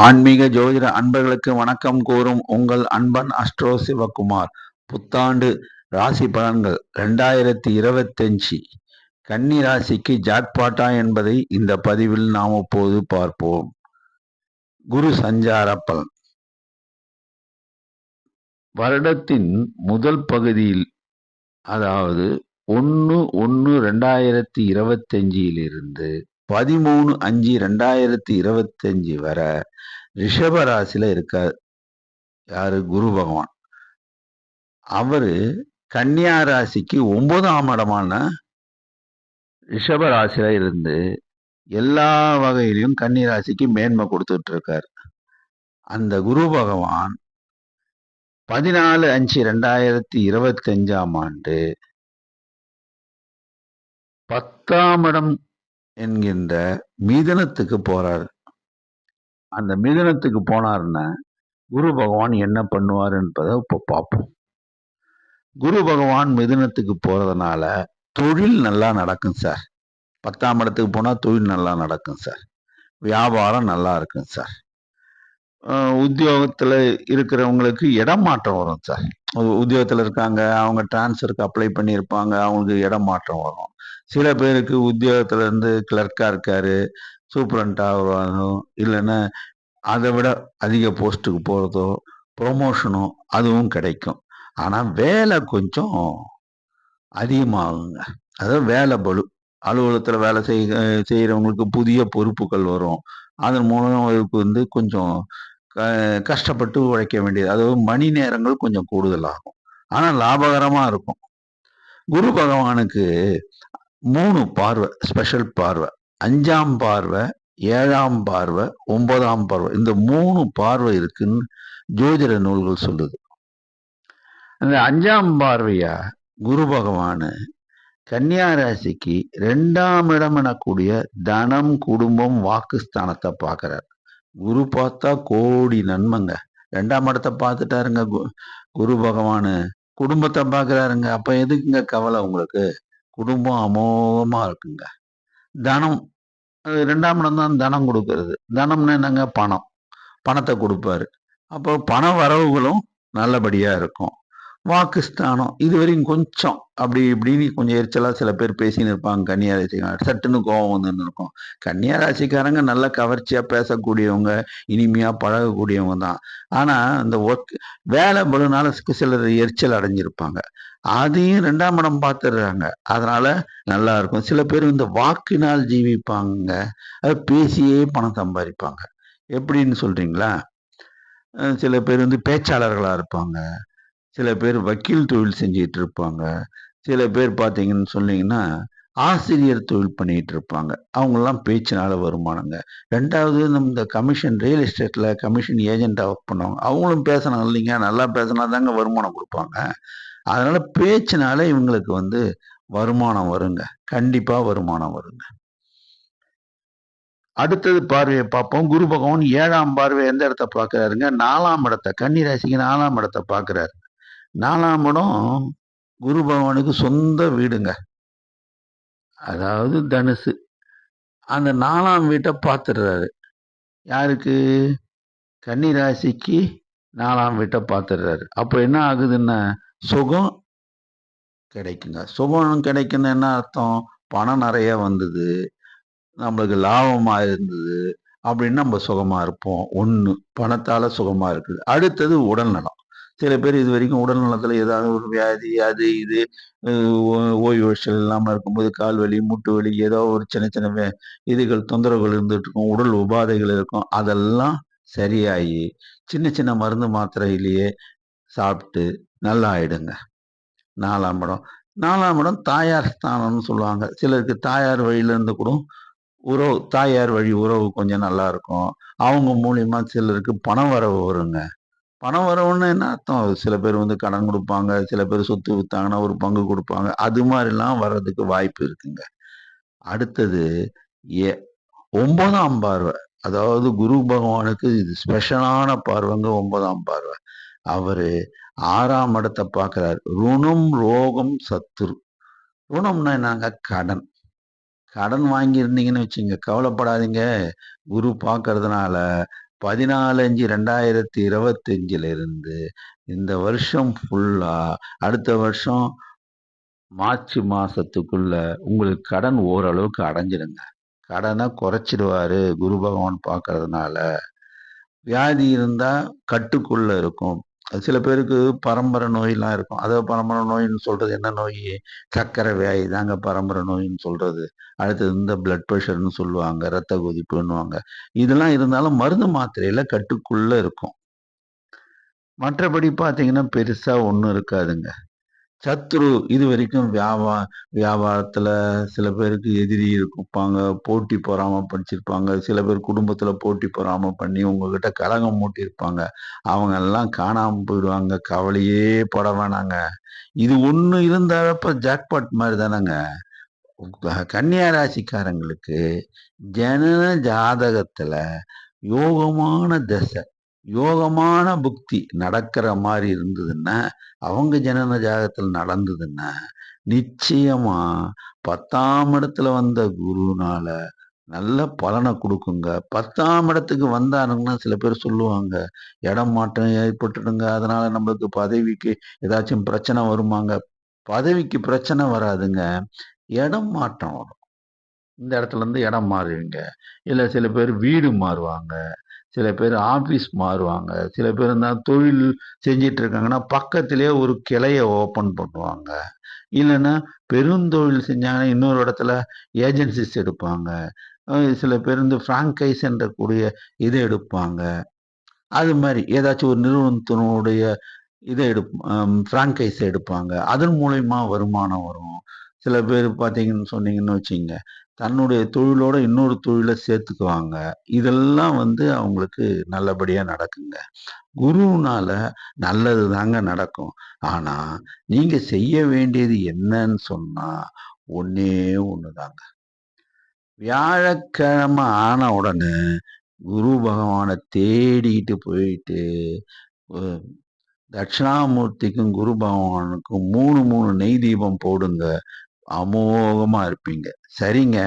ஆன்மீக ஜோதிட அன்பர்களுக்கு வணக்கம் கூறும் உங்கள் அன்பன் அஸ்ட்ரோ சிவகுமார். புத்தாண்டு ராசி பலன்கள் 2025 கன்னி ராசிக்கு ஜாக்பாட்டா என்பதை இந்த பதிவில் நாம் இப்போது பார்ப்போம். குரு சஞ்சார பலன். வருடத்தின் முதல் பகுதியில், அதாவது 1/1/2025 13/5/2025 வரை ரிஷப ராசியில இருக்கார். யாரு? குரு பகவான். அவரு கன்னியா ராசிக்கு 9ஆம் இடமான ரிஷப ராசியில இருந்து எல்லா வகையிலும் கன்னி ராசிக்கு மேன்மை கொடுத்துட்டு இருக்காரு. அந்த குரு பகவான் 14/5/2025 10ஆம் இடம் என்கின்ற மிதுனத்துக்கு போறாரு. அந்த மிதுனத்துக்கு போனாருன்னா குரு பகவான் என்ன பண்ணுவார் என்பதை இப்ப பார்ப்போம். குரு பகவான் மிதுனத்துக்கு போறதுனால தொழில் நல்லா நடக்கும் சார். 10ஆம் இடத்துக்கு போனா தொழில் நல்லா நடக்கும் சார். வியாபாரம் நல்லா இருக்கும் சார். உத்தியோகத்துல இருக்கிறவங்களுக்கு இடம் மாற்றம் வரும் சார். உத்தியோகத்துல இருக்காங்க, அவங்க டிரான்ஸ்ஃபருக்கு அப்ளை பண்ணியிருப்பாங்க, அவங்களுக்கு இடம் மாற்றம் வரும். சில பேருக்கு உத்தியோகத்துல இருந்து கிளர்க்கா இருக்காரு, சூப்பரண்டா வருவாரோ, இல்லைன்னா அதை விட அதிக போஸ்ட்டுக்கு போறதோ, ப்ரொமோஷனோ அதுவும் கிடைக்கும். ஆனா வேலை கொஞ்சம் அதிகமாகுங்க. அதாவது வேலை பளு. அலுவலகத்துல வேலை செய்யறவங்களுக்கு புதிய பொறுப்புகள் வரும். அதன் மூலம் அவருக்கு கொஞ்சம் கஷ்டப்பட்டு உழைக்க வேண்டியது, அதாவது மணி நேரங்கள் கொஞ்சம் கூடுதலாகும். ஆனா லாபகரமா இருக்கும். குரு பகவானுக்கு 3 பார்வை, ஸ்பெஷல் பார்வை. 5ஆம் பார்வை, 7ஆம் பார்வை, 9ஆம் பார்வை. இந்த 3 பார்வை இருக்குன்னு ஜோதிட நூல்கள் சொல்லுது. அந்த 5ஆம் பார்வையா குரு பகவானு கன்னியா ராசிக்கு 2ஆம் இடம் எனக்கூடிய தனம், குடும்பம், வாக்குஸ்தானத்தை பார்க்கிறார். குரு பார்த்தா கோடி நன்மைங்க. 2ஆம் இடத்தை பார்த்துட்டாருங்க குரு பகவானு. குடும்பத்தை பார்க்கிறாருங்க. அப்ப எதுக்குங்க கவலை உங்களுக்கு? குடும்பம் அமோகமா இருக்குங்க. தனம், 2ஆம் இடம் தான் தனம் கொடுக்கறது. தனம்னா என்னங்க? பணம். பணத்தை கொடுப்பாரு. அப்போ பண வரவுகளும் நல்லபடியா இருக்கும். வாக்குஸ்தானம் இதுவரையும் கொஞ்சம் அப்படி இப்படின்னு கொஞ்சம் எரிச்சலா சில பேர் பேசின்னு இருப்பாங்க. கன்னியா ராசிக்காரங்க சட்டுன்னு கோபம் வந்துன்னு இருக்கும். கன்னியா ராசிக்காரங்க நல்ல கவர்ச்சியா பேசக்கூடியவங்க, இனிமையா பழகக்கூடியவங்க தான். ஆனா இந்த வேலை பலுனால சிலர் எரிச்சல் அடைஞ்சிருப்பாங்க. அதையும் 2ஆம் இடம் பார்த்துடுறாங்க. அதனால நல்லா இருக்கும். சில பேர் இந்த வாக்கினால் ஜீவிப்பாங்க. அது பேசியே பணம் சம்பாதிப்பாங்க. எப்படின்னு சொல்றீங்களா? சில பேர் பேச்சாளர்களா இருப்பாங்க. சில பேர் வக்கீல் தொழில் செஞ்சிட்டு இருப்பாங்க. சில பேர் பார்த்தீங்கன்னு சொன்னீங்கன்னா ஆசிரியர் தொழில் பண்ணிட்டு இருப்பாங்க. அவங்கெல்லாம் பேச்சினால வருமானங்க. 2வது இந்த கமிஷன், ரியல் எஸ்டேட்ல கமிஷன் ஏஜென்ட்டா ஒர்க் பண்ணுவாங்க. அவங்களும் பேசணும் இல்லைங்க. நல்லா பேசினா தாங்க வருமானம் கொடுப்பாங்க. அதனால பேச்சினால இவங்களுக்கு வருமானம் வருங்க. கண்டிப்பா வருமானம் வருங்க. அடுத்தது பார்வையை பார்ப்போம். குரு பகவான் 7ஆம் பார்வை எந்த இடத்தை பார்க்கிறாருங்க? 4ஆம் இடத்தை. கன்னி ராசிக்கு 4ஆம் இடத்தை பார்க்கிறாரு. 4ஆம் இடம் குரு பகவானுக்கு சொந்த வீடுங்க. அதாவது தனுசு. அந்த 4ஆம் வீட்டை பார்த்துடுறாரு. யாருக்கு? கன்னி ராசிக்கு 4ஆம் வீட்டை பார்த்துடுறாரு. அப்போ என்ன ஆகுதுன்னா சுகம் கிடைக்குங்க. சுகம் கிடைக்குன்னு என்ன அர்த்தம்? பணம் நிறைய வந்தது, நம்மளுக்கு லாபமா இருந்தது அப்படின்னு நம்ம சுகமா இருப்போம். ஒண்ணு, பணத்தால சுகமா இருக்குது. அடுத்தது உடல்நலம். சில பேர் இது வரைக்கும் உடல் நலத்துல ஏதாவது ஒரு வியாதி, அது இது, ஓய்வு இல்லாம இருக்கும்போது கால் வலி, மூட்டு வலி, ஏதோ ஒரு சின்ன சின்ன இதுகள் தொந்தரவுகள் இருந்துட்டு இருக்கும். உடல் உபாதைகள் இருக்கும். அதெல்லாம் சரியாயி சின்ன சின்ன மருந்து மாத்திரையிலேயே சாப்பிட்டு நல்லா ஆயிடுங்க. 4ஆம் இடம். 4ஆம் இடம் தாயார் ஸ்தானம்னு சொல்லுவாங்க. சிலருக்கு தாயார் வழியில இருந்து கூட உறவு, தாயார் வழி உறவு கொஞ்சம் நல்லா இருக்கும். அவங்க மூலியமா சிலருக்கு பண வரவு வருங்க. பணம் வரவுன்னு என்ன அர்த்தம்? சில பேர் கடன் குடுப்பாங்க. சில பேர் சொத்து வித்தாங்கன்னா ஒரு பங்கு குடுப்பாங்க. அது மாரிலாம் வர்றதுக்கு வாய்ப்பு இருக்குங்க. அடுத்தது எ 9ஆம் பார்வை. அதாவது குரு பகவானுக்கு இது ஸ்பெஷலான பார்வைங்க 9ஆம் பார்வை. அவரு 6ஆம் இடத்த பார்க்கிறாரு. ருணம், ரோகம், சத்துரு. ருணம்னா என்னங்க? கடன். கடன் வாங்கியிருந்தீங்கன்னு வச்சுங்க, கவலைப்படாதீங்க. குரு பார்க்கறதுனால 14/5/2025 இருந்து இந்த வருஷம் ஃபுல்லா அடுத்த வருஷம் மார்ச் மாசத்துக்குள்ள உங்களுக்கு கடன் ஓரளவுக்கு அடைஞ்சிடுங்க. கடனை குறைச்சிடுவாரு குரு பகவான் பார்க்கறதுனால. வியாதி இருந்தா கட்டுக்குள்ள இருக்கும். சில பேருக்கு பரம்பரை நோயெல்லாம் இருக்கும். அதாவது பரம்பரை நோயின்னு சொல்றது என்ன நோய்? சர்க்கரை வியாதி தாங்க பரம்பரை நோயின்னு சொல்றது. அடுத்தது இந்த பிளட் பிரஷர்ன்னு சொல்லுவாங்க. ரத்த கொதிப்புன்னுவாங்க. இதெல்லாம் இருந்தாலும் மருந்து மாத்திரையில கட்டுக்குள்ள இருக்கும். மற்றபடி பார்த்தீங்கன்னா, பெருசா ஒண்ணும் இருக்காதுங்க. சத்ரு இதுவரைக்கும் வியாபாரத்துல சில பேருக்கு எதிரி இருப்பாங்க. போட்டி பொறாம படிச்சிருப்பாங்க. சில பேர் குடும்பத்துல போட்டி பொறாம பண்ணி உங்ககிட்ட கலகம் மூட்டியிருப்பாங்க. அவங்க எல்லாம் காணாம போயிடுவாங்க. கவலையே பட வேணாங்க. இது ஒண்ணு இருந்தாப்ப ஜாக்பாட் மாரி தானங்க. கன்னியா ராசிக்காரங்களுக்கு ஜனன ஜாதகத்துல யோகமான தசை, யோகமான புக்தி நடக்கிற மாரி இருந்ததுன்னா, அவங்க ஜனன ஜாதகத்துல நடந்ததுன்னா, நிச்சயமா 10ஆம் இடத்துல வந்த குருனால நல்ல பலன குடுக்குங்க. 10ஆம் இடத்துக்கு வந்தாருங்கன்னா சில பேர் சொல்லுவாங்க, இடம் மாற்றம் ஏற்பட்டுடுங்க. அதனால நம்மளுக்கு பதவிக்கு ஏதாச்சும் பிரச்சனை வருமாங்க. பதவிக்கு பிரச்சனை வராதுங்க. இடம் மாற்றம் வரும். இந்த இடத்துலருந்து இடம் மாறுவீங்க. இல்ல சில பேர் வீடு மாறுவாங்க. சில பேர் ஆபீஸ் மாறுவாங்க. சில பேர் தொழில் செஞ்சுட்டு இருக்காங்கன்னா, பக்கத்திலேயே ஒரு கிளைய ஓப்பன் பண்ணுவாங்க. இல்லன்னா, பெருந்தொழில் செஞ்சாங்கன்னா, இன்னொரு இடத்துல ஏஜென்சிஸ் எடுப்பாங்க. சில பேர் ஃப்ரான்சைஸ் என்றக்கூடிய இத எடுப்பாங்க. அது மாரி ஏதாச்சும் ஒரு நிறுவனத்தினுடைய இத ஃப்ரான்சைஸ் எடுப்பாங்க. அதன் மூலியமா வருமானம் வரும். சில பேர் பார்த்தீங்கன்னு சொன்னீங்கன்னு வச்சுக்கங்க, தன்னுடைய தொழிலோட இன்னொரு தொழில சேர்த்துக்குவாங்க. இதெல்லாம் அவங்களுக்கு நல்லபடியா நடக்குங்க. குருவுனால நல்லது தாங்க நடக்கும். ஆனா, நீங்க செய்ய வேண்டியது என்னன்னு சொன்னா, ஒண்ணே ஒண்ணுதாங்க. வியாழக்கிழமை ஆன உடனே குரு பகவான தேடிட்டு போயிட்டு, அ தட்சிணாமூர்த்திக்கும், குரு பகவானுக்கும் 3, 3 நெய் தீபம் போடுங்க. அமோகமா இருப்பீங்க. சரிங்க.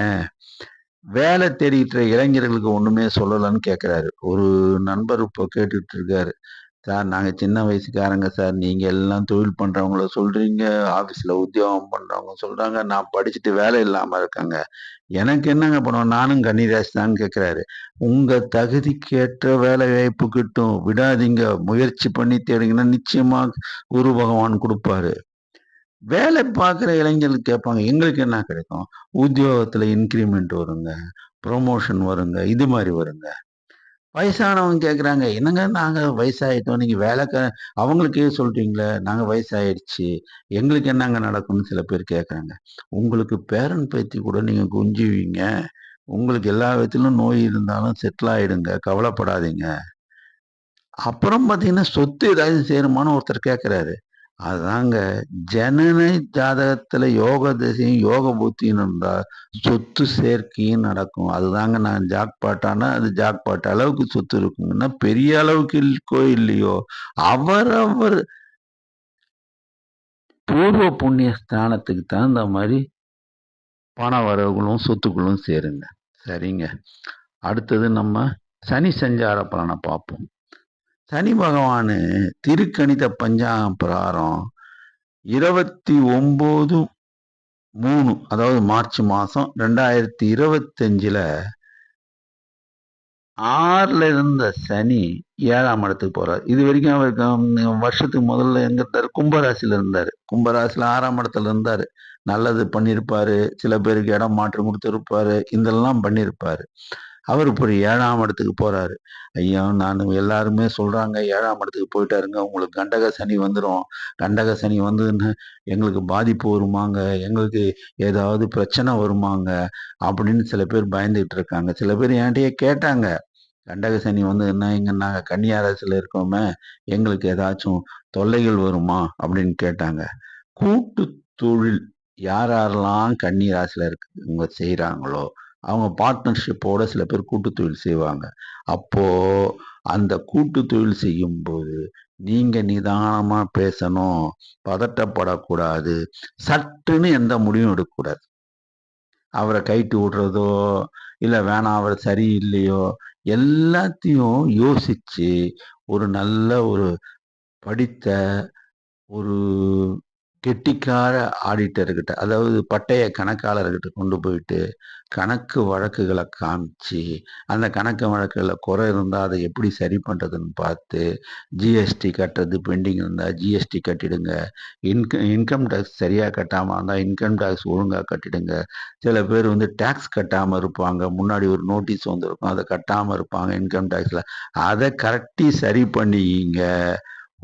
வேலை தேடிட்டு இருக்க இளைஞர்களுக்கு ஒண்ணுமே சொல்லலன்னு கேட்கிறாரு. ஒரு நண்பர் இப்போ கேட்டுட்டு இருக்காரு. சார் நாங்க சின்ன வயசுக்காரங்க சார். நீங்க எல்லாம் தொழில் பண்றவங்கள சொல்றீங்க. ஆபீஸ்ல உத்தியோகம் பண்றவங்க சொல்றாங்க. நான் படிச்சுட்டு வேலை இல்லாம இருக்கேங்க. எனக்கு என்னங்க பண்ணுவேன்? நானும் கன்னிராசி தான்னு கேட்கிறாரு. உங்க தகுதிக்கேற்ற வேலை வாய்ப்பு கிட்டும். விடாதீங்க. முயற்சி பண்ணி தேடுங்கன்னா நிச்சயமா குரு பகவான் குடுப்பாரு. வேலை பார்க்குற இளைஞர்கள் கேட்பாங்க. எங்களுக்கு என்ன கிடைக்கும்? உத்தியோகத்துல இன்கிரிமெண்ட் வருங்க. புரமோஷன் வருங்க. இது மாரி வருங்க. வயசானவங்க கேட்குறாங்க. என்னங்க நாங்க வயசாயிட்டோம். நீங்க அவங்களுக்கே சொல்றீங்களே, நாங்க வயசாயிடுச்சு. எங்களுக்கு என்னங்க நடக்கும்னு சில பேர் கேட்குறாங்க. உங்களுக்கு பேரன், பேத்தி கூட நீங்க கொஞ்சுவீங்க. உங்களுக்கு எல்லா விதத்திலும் நோய் இருந்தாலும் செட்டில் ஆயிடுங்க. கவலைப்படாதீங்க. அப்புறம் பார்த்தீங்கன்னா, சொத்து ஏதாவது சேருமான்னு ஒருத்தர் கேட்கிறாரு. அதாங்க ஜனன ஜாதகத்துல யோக திசையும், யோக புத்தியும் இருந்தா சொத்து சேர்க்கையும் நடக்கும். அதுதாங்க நான் ஜாக்பாட்டான்னா, அது ஜாக்பாட் அளவுக்கு சொத்து இருக்குங்கன்னா, பெரிய அளவுக்கு இருக்கோ இல்லையோ, அவரவர் பூர்வ புண்ணிய ஸ்தானத்துக்கு தகுந்த மாரி பண வரவுகளும், சொத்துக்களும் சேருங்க. சரிங்க. அடுத்தது நம்ம சனி சஞ்சார பலன பார்ப்போம். சனி பகவானு திருக்கணித பஞ்சாங்கம் பிரகாரம் 29/3 அதாவது மார்ச் மாசம் 2025ல 6ல இருந்த சனி 7ஆம் இடத்துக்கு போறாரு. இதுவரைக்கும் அவருக்கு வருஷத்துக்கு முதல்ல எங்க இருந்தாரு? கும்பராசியில இருந்தாரு. கும்பராசியில 6ஆம் இடத்துல இருந்தாரு. நல்லது பண்ணியிருப்பாரு. சில பேருக்கு இடம் மாற்றம் குடுத்திருப்பாரு. இதெல்லாம் பண்ணியிருப்பாரு. அவர் இப்ப 7ஆம் இடத்துக்கு போறாரு. ஐயா எல்லாருமே சொல்றாங்க 7ஆம் இடத்துக்கு போயிட்டாருங்க. உங்களுக்கு கண்டக சனி வந்துரும். கண்டக சனி வந்ததுன்னு எங்களுக்கு பாதிப்பு வருமாங்க? எங்களுக்கு ஏதாவது பிரச்சனை வருமாங்க? அப்படின்னு சில பேர் பயந்துகிட்டு இருக்காங்க. சில பேர் என்கிட்டயே கேட்டாங்க. கண்டக சனி வந்ததுன்னா நாங்க கன்னியா ராசியில இருக்கோமே, எங்களுக்கு ஏதாச்சும் தொல்லைகள் வருமா? அப்படின்னு கேட்டாங்க. கூட்டு தொழில் யார் யாரெல்லாம் கன்னி ராசியில இருக்கவங்க செய்றாங்களோ, அவங்க பார்ட்னர்ஷிப்போட சில பேர் கூட்டு தொழில் செய்வாங்க. அப்போ அந்த கூட்டு தொழில் செய்யும்போது, நீங்க நிதானமா பேசணும். பதட்டப்படக்கூடாது. சட்டுன்னு எந்த முடிவும் எடுக்கக்கூடாது. அவரை கழட்டி விடுறதோ, இல்ல வேணாம் அவர் சரியில்லையோ, எல்லாத்தையும் யோசிச்சு, ஒரு நல்ல ஒரு படித்த ஒரு கெட்டிக்கார ஆடிட்டர்கிட்ட, அதாவது பட்டய கணக்காளர்கிட்ட கொண்டு போயிட்டு, கணக்கு வழக்குகள காமிச்சு, அந்த கணக்கு வழக்குகள்ல குறை இருந்தா, அத எப்படி சரி பண்றதுன்னு பார்த்து, ஜிஎஸ்டி கட்டுறது பெண்டிங் இருந்தா, ஜிஎஸ்டி கட்டிடுங்க. இன்கம் டாக்ஸ் சரியா கட்டாம இருந்தா, இன்கம் டாக்ஸ் ஒழுங்கா கட்டிடுங்க. சில பேர் வந்து டாக்ஸ் கட்டாம இருப்பாங்க. முன்னாடி ஒரு நோட்டீஸ் வந்திருக்கும். அத கட்டாம இருப்பாங்க இன்கம் டாக்ஸ்ல. அத கரட்டி சரி பண்ணிக்கங்க.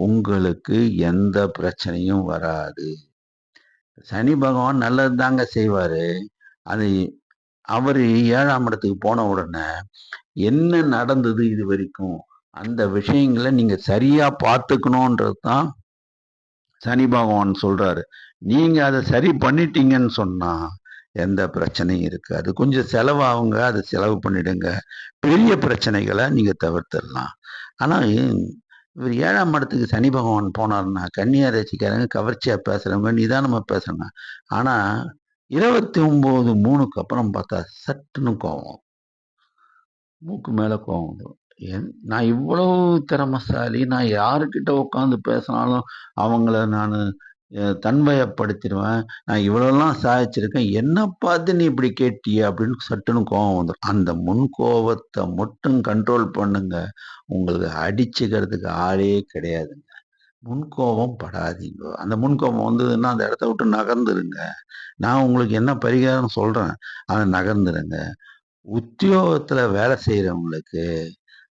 உங்களுக்கு எந்த பிரச்சனையும் வராது. சனி பகவான் நல்லது தாங்க செய்வாரு. அது அவரு 7ஆம் இடத்துக்கு போன உடனே, என்ன நடந்தது இதுவரைக்கும்? அந்த விஷயங்கள நீங்க சரியா பார்த்துக்கணுன்றது தான் சனி பகவான் சொல்றாரு. நீங்க அத சரி பண்ணிட்டீங்கன்னு சொன்னா, எந்த பிரச்சனையும் இருக்காது. கொஞ்சம் செலவாகுங்க, அத செலவு பண்ணிடுங்க. பெரிய பிரச்சனைகள நீங்க தவிர்த்துடலாம். ஆனா, இவரு 7ஆம் இடத்துக்கு சனி பகவான் போனாருன்னா, கன்னியா ராசிக்காரங்க கவர்ச்சியா பேசுறவங்க, நிதானமா பேசுறவங்க. ஆனா, 29/3க்கு அப்புறம் பார்த்தா சட்டுன்னு கோவம். மூக்கு மேல கோவம் வந்துரும். நான் இவ்வளவு திறமைசாலி, நான் யாருக்கிட்ட உட்காந்து பேசினாலும் அவங்கள நானு தன்வயப்படுத்திருவேன். நான் இவ்வளோலாம் சாதிச்சிருக்கேன். என்ன பார்த்து நீ இப்படி கேட்டியே! அப்படின்னு சட்டுன்னு கோவம் வந்துரும். அந்த முன் கோவத்த மட்டும் கண்ட்ரோல் பண்ணுங்க. உங்களுக்கு அடிச்சுக்கிறதுக்கு ஆளே கிடையாதுங்க. முன்கோபம் படாதீங்க. அந்த முன்கோபம் வந்ததுன்னா, அந்த இடத்த விட்டு நகர்ந்துருங்க. நான் உங்களுக்கு என்ன பரிகாரம் சொல்றேன். அத நகர்ந்துருங்க. உத்தியோகத்துல வேலை செய்றவங்களுக்கு,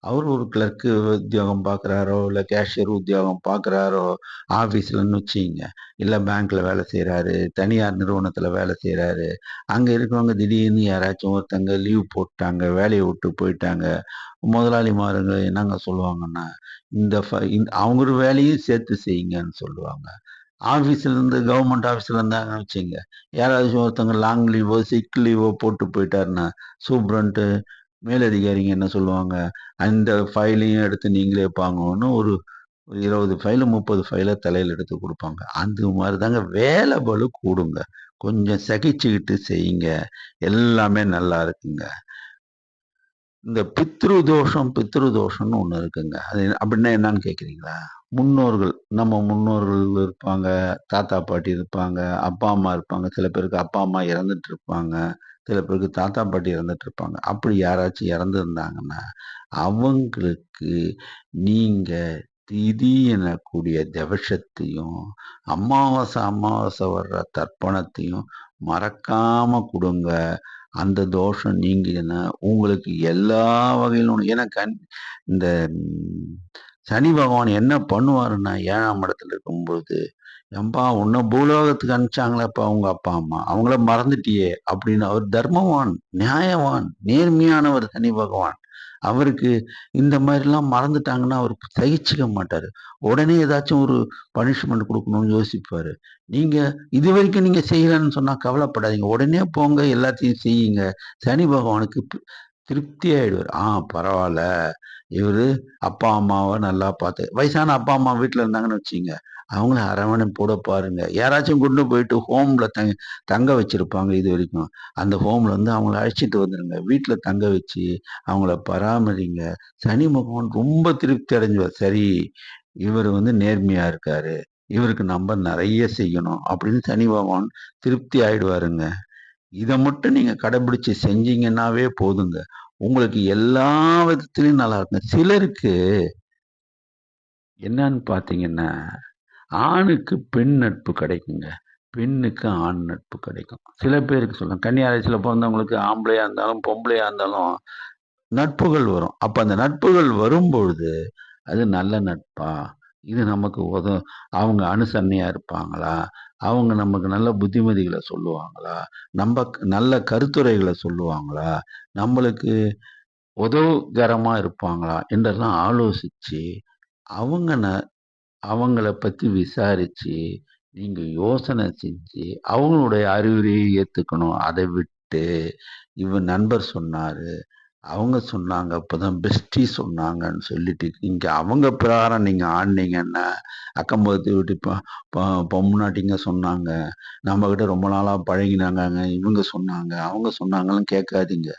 அவரு ஒரு கிளர்க்கு உத்தியோகம் பார்க்குறாரோ, இல்ல கேஷியர் உத்தியோகம் பார்க்குறாரோ, ஆஃபீஸ்லன்னு வச்சுக்கங்க. இல்ல பேங்க்ல வேலை செய்றாரு, தனியார் நிறுவனத்துல வேலை செய்றாரு. அங்க இருக்கிறவங்க திடீர்னு யாராச்சும் ஒருத்தங்க லீவ் போட்டாங்க, வேலைய விட்டு போயிட்டாங்க. முதலாளிமாருங்க என்னங்க சொல்லுவாங்கன்னா, இந்த அவங்க வேலையும் சேர்த்து செய்யுங்கன்னு சொல்லுவாங்க. ஆஃபீஸ்ல இருந்து கவர்மெண்ட் ஆஃபீஸ்ல இருந்தாங்கன்னு வச்சுக்கங்க. யாராச்சும் ஒருத்தவங்க லாங் லீவோ, சிக் லீவோ போட்டு போயிட்டாருன்னா, சூப்பரண்ட் மேலதிகாரிங்க என்ன சொல்லுவாங்க, அந்த ஃபைலையும் எடுத்து நீங்களே பாங்கன்னு ஒரு 20 ஃபைலு, 30 ஃபைல தலையில எடுத்து குடுப்பாங்க. அந்த மாரி தாங்க வேலை பளு கூடுங்க. கொஞ்சம் சகிச்சுக்கிட்டு செய்யுங்க. எல்லாமே நல்லா இருக்குங்க. இந்த பித்ரு தோஷம்னு ஒண்ணு இருக்குங்க. அது அப்படின்னா என்னன்னு கேட்கிறீங்களா? முன்னோர்கள், நம்ம முன்னோர்கள் இருப்பாங்க, தாத்தா, பாட்டி இருப்பாங்க, அப்பா, அம்மா இருப்பாங்க. சில பேருக்கு அப்பா, அம்மா இறந்துட்டு இருப்பாங்க. சில பேருக்கு தாத்தா, பாட்டி இறந்துட்டு இருப்பாங்க. அப்படி யாராச்சும் இறந்திருந்தாங்கன்னா, அவங்களுக்கு நீங்க திதி எனக்கூடிய தவஷத்தையும், அமாவாசை வர்ற தர்ப்பணத்தையும் மறக்காம குடுங்க. அந்த தோஷம் நீங்கிதுன்னா, உங்களுக்கு எல்லா வகையிலும் ஏன்னா இந்த சனி பகவான் என்ன பண்ணுவாருன்னா, 7ஆம் இடத்துல இருக்கும்போது, "ஏம்பா உன்ன பூலோகத்துக்கு அனுப்பிச்சாங்களேப்பா உங்க அப்பா, அம்மா. அவங்கள மறந்துட்டியே!" அப்படின்னு அவர் தர்மவான், நியாயவான், நேர்மையானவர் சனி பகவான். அவருக்கு இந்த மாரிலாம் மறந்துட்டாங்கன்னா, அவரு சகிச்சுக்க மாட்டாரு. உடனே ஏதாச்சும் ஒரு பனிஷ்மென்ட் குடுக்கணும்னு யோசிப்பாரு. நீங்க இதுவரைக்கும் நீங்க செய்யலன்னு சொன்னா கவலைப்படாதீங்க. உடனே போங்க எல்லாத்தையும் செய்யுங்க. சனி பகவானுக்கு திருப்தி ஆயிடுவாரு. பரவால்ல. இவரு அப்பா, அம்மாவ நல்லா பார்த்து வயசான அப்பா, அம்மா வீட்ல இருந்தாங்கன்னு வச்சுக்கங்க. அவங்கள அரவணைப்போட பாருங்க. யாராச்சும் கொண்டு போயிட்டு ஹோம்ல தங்க வச்சிருப்பாங்க இதுவரைக்கும். அந்த ஹோம்ல இருந்து அவங்கள அழைச்சிட்டு வந்துருங்க. வீட்ல தங்க வச்சு, அவங்கள பராமரிங்க. சனி பகவான் ரொம்ப திருப்தி அடைஞ்சுவார். சரி, இவரு வந்து நேர்மையா இருக்காரு. இவருக்கு நம்ப நெறைய செய்யணும் அப்படின்னு சனி பகவான் திருப்தி ஆயிடுவாருங்க. இத மட்டும் நீங்க கடைபிடிச்சு செஞ்சீங்கன்னாவே போதுங்க. உங்களுக்கு எல்லா விதத்திலயும் நல்லா இருக்குங்க. சிலருக்கு என்னன்னு பார்த்தீங்கன்னா, ஆணுக்கு பெண் நட்பு கிடைக்குங்க. பெண்ணுக்கு ஆண் நட்பு கிடைக்கும். சில பேருக்கு சொல்றேன். கன்னியா ராசியில பொறந்தவங்களுக்கு ஆம்பளையா இருந்தாலும், பொம்பளையா இருந்தாலும் நட்புகள் வரும். அப்ப அந்த நட்புகள் வரும்பொழுது, அது நல்ல நட்பா? இது நமக்கு அவங்க அனுசரணையா இருப்பாங்களா? அவங்க நமக்கு நல்ல புத்திமதிகள சொல்லுவாங்களா? நல்ல கருத்துரைகள சொல்லுவாங்களா? நம்மளுக்கு உதவுகரமா இருப்பாங்களா? என்றெல்லாம் ஆலோசிச்சு, அவங்க அவங்கள பத்தி விசாரிச்சு, நீங்க யோசனை செஞ்சு, அவங்களுடைய அறிவுரையை ஏத்துக்கணும். அத விட்டு, இவன் நண்பர் சொன்னாரு. அவங்க சொன்னாங்க, அப்பதான் பெஸ்டி சொன்னாங்கன்னு சொல்லிட்டு, இங்க அவங்க பிரகாரம் நீங்க ஆடுனீங்கன்னா, அக்கம் பக்கத்து வீட்டு பொம்னாட்டிங்க சொன்னாங்க, நம்மகிட்ட ரொம்ப நாளா பழகினாங்கங்க, இவங்க சொன்னாங்க, அவங்க சொன்னாங்கன்னு கேட்காதீங்க.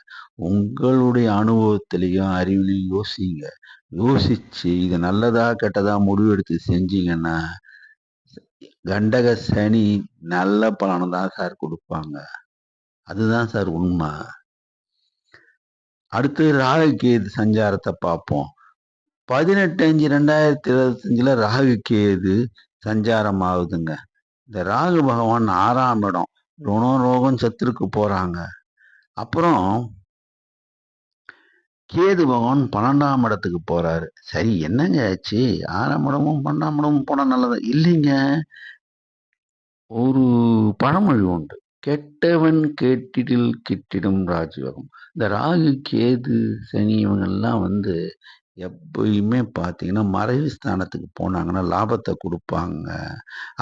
உங்களுடைய அனுபவத்திலயும், அறிவிலயும் யோசிங்க. யோசிச்சு இது நல்லதா, கெட்டதா முடிவெடுத்து செஞ்சீங்கன்னா, கண்டக சனி நல்ல பலன தான் சார் குடுப்பாங்க. அதுதான் சார் உண்ம. அடுத்து ராகு கேது சஞ்சாரத்த பார்ப்போம். 18/5/2025ல ராகு கேது சஞ்சாரம் ஆகுதுங்க. இந்த ராகு பகவான் 6ஆம் இடம். ருணம், ரோகம், சத்துருக்கு போறாங்க. அப்புறம் கேது பகவான் 12ஆம் இடத்துக்கு போறாரு. சரி என்னங்க ஆச்சு? 6ஆம் இடமும் 12ஆம் இடமும் போனா நல்லதா? இல்லைங்க. ஒரு பழமொழி உண்டு. கெட்டவன் கேட்டிடில் கெட்டிடும் ராஜயோகம். இந்த ராகு, கேது, சனி இவங்கெல்லாம் வந்து எப்பயுமே பார்த்தீங்கன்னா, மறைவு ஸ்தானத்துக்கு போனாங்கன்னா, லாபத்த குடுப்பாங்க.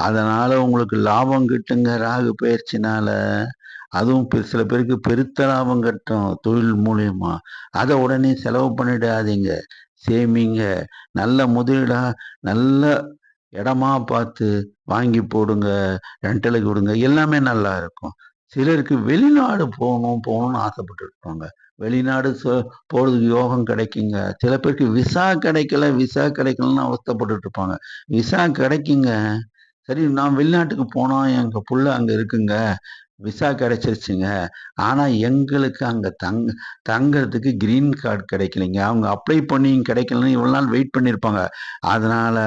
அதனால உங்களுக்கு லாபம் கிட்டுங்க ராகு பெயர்ச்சினால. அதுவும் சில பேருக்கு பெருத்த லாபம் கட்டும் தொழில் மூலியமா. அத உடனே செலவு பண்ணிடாதீங்க. சேமிங்க. நல்ல முதலீடா, நல்ல இடமா பார்த்து வாங்கி போடுங்க. ரெண்டலுக்கு விடுங்க. எல்லாமே நல்லா இருக்கும். சிலருக்கு வெளிநாடு போகணும்னு ஆசைப்பட்டுட்டு இருப்பாங்க. வெளிநாடு போறதுக்கு யோகம் கிடைக்குங்க. சில பேருக்கு விசா கிடைக்கலன்னு அவஸ்தைப்பட்டுட்டு இருப்பாங்க. விசா கிடைக்குங்க. சரி நான் வெளிநாட்டுக்கு போனா எங்க புள்ள அங்க இருக்குங்க. விசா கிடைச்சிருச்சுங்க. ஆனா எங்களுக்கு அங்க தங்கறதுக்கு கிரீன் கார்டு கிடைக்கலைங்க. அவங்க அப்ளை பண்ணியும் கிடைக்கலன்னு இவ்வளவு நாள் வெயிட் பண்ணியிருப்பாங்க. அதனால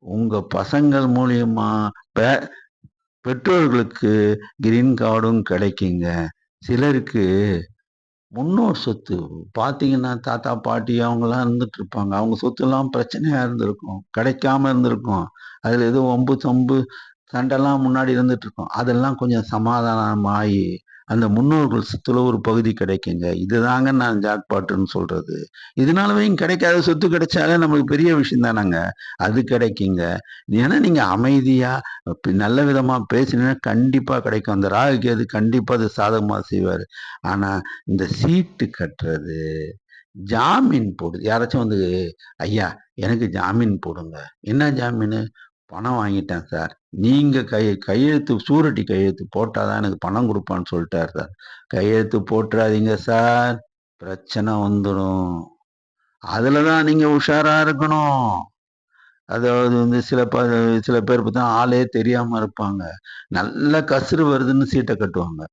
உங்க பசங்கள் மூலியமா பெ பெற்றோர்களுக்கு கிரீன் கார்டும் கிடைக்குங்க. சிலருக்கு முன்னோர் சொத்து பார்த்தீங்கன்னா, தாத்தா, பாட்டி அவங்கலாம் இருந்துட்டு இருப்பாங்க. அவங்க சொத்துலாம் பிரச்சனையா இருந்திருக்கும். கிடைக்காம இருந்திருக்கும். அதுல ஏதோ வம்பு, சம்பு, சண்டைலாம் முன்னாடி இருந்துட்டு இருக்கும். அதெல்லாம் கொஞ்சம் சமாதானமாயி, அந்த முன்னோர்கள் சொத்துல ஒரு பகுதி கிடைக்குங்க. இதுதாங்க நான் ஜாக்பாட்டுன்னு சொல்றது. இதனாலயும் கிடைக்காத சொத்து கிடைச்சாலே நம்மளுக்கு பெரிய விஷயம் தானங்க. அது கிடைக்குங்க. ஏன்னா நீங்க அமைதியா, நல்ல விதமா பேசினீங்கன்னா கண்டிப்பா கிடைக்கும். அந்த ராகு கேது கண்டிப்பா அது சாதகமா செய்வாரு. ஆனா இந்த சீட்டு கட்டுறது, ஜாமீன் போடுது. யாராச்சும் வந்து, "ஐயா எனக்கு ஜாமீன் போடுங்க." "என்ன ஜாமீனு?" "பணம் வாங்கிட்டேன் சார்." "நீங்க கையெழுத்து சூரிட்டி கையெழுத்து போட்டா தான் எனக்கு பணம் குடுப்பான்னு சொல்ட்டாரு சார்." "கையெழுத்து போட்டுறாதீங்க சார். பிரச்சனை வந்துடும். அதுல தான் நீங்க உஷாரா இருக்கணும்." அதாவது வந்து சில பேர் பார்த்தா ஆளே தெரியாம இருப்பாங்க. நல்ல கசுறு வருதுன்னு சீட்ட கட்டுவாங்க.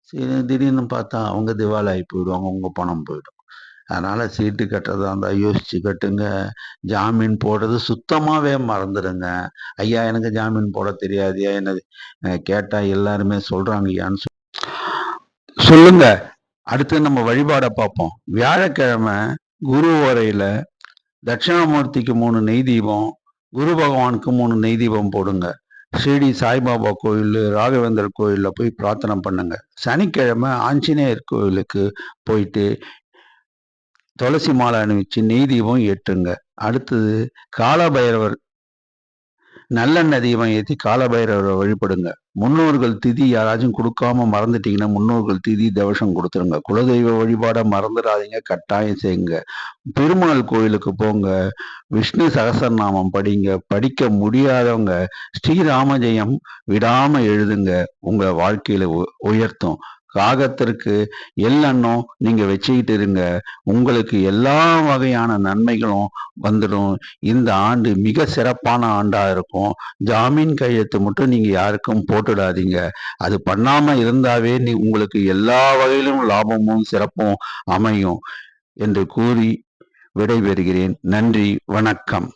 சரி திடீர்னு பார்த்தா அவங்க திவால் ஆகி போயிடுவாங்க. உங்க பணம் போயிடும். அதனால சீட்டு கட்டுறதா இருந்தா யோசிச்சு கட்டுங்க. ஜாமீன் போடுறது சுத்தமாவே மறந்துடுங்க. ஐயா எனக்கு ஜாமீன் போட தெரியாதுய்யா. என்ன கேட்டா எல்லாருமே சொல்றாங்கய்யான்னு சொல்லுங்க. அடுத்து நம்ம வழிபாட பார்ப்போம். வியாழக்கிழமை குரு ஓரையில தட்சிணாமூர்த்திக்கு 3 நெய் தீபம், குரு பகவானுக்கு 3 நெய் தீபம் போடுங்க. ஷிரடி சாய்பாபா கோயில், ராகவேந்தர் கோயில்ல போய் பிரார்த்தனை பண்ணுங்க. சனிக்கிழமை ஆஞ்சநேயர் கோயிலுக்கு போயிட்டு துளசி மாலை அணிவிச்சு நெய் தீபம் ஏற்றுங்க. அடுத்தது காலபைரவர் நல்லெண்ணெய் தீபம் ஏத்தி காலபைரவரை வழிபடுங்க. முன்னோர்கள் திதி யாராச்சும் குடுக்காம மறந்துட்டீங்கன்னா, முன்னோர்கள் திதி தவசம் குடுத்துருங்க. குலதெய்வ வழிபாட மறந்துடாதீங்க. கட்டாயம் செய்யுங்க. பெருமாள் கோயிலுக்கு போங்க. விஷ்ணு சகஸ்ரநாமம் படிங்க. படிக்க முடியாதவங்க ஸ்ரீராம ஜெயம் விடாம எழுதுங்க. உங்க வாழ்க்கையில உயர்த்தும். காகத்திற்கு எள்ளெண்ணம் நீங்க வச்சுக்கிட்டு இருங்க. உங்களுக்கு எல்லா வகையான நன்மைகளும் வந்துடும். இந்த ஆண்டு மிக சிறப்பான ஆண்டா இருக்கும். ஜாமீன் கையெழுத்து மட்டும் நீங்க யாருக்கும் போட்டுடாதீங்க. அது பண்ணாம இருந்தாவே உங்களுக்கு எல்லா வகையிலும் லாபமும் சிறப்பும் அமையும் என்று கூறி விடைபெறுகிறேன். நன்றி, வணக்கம்.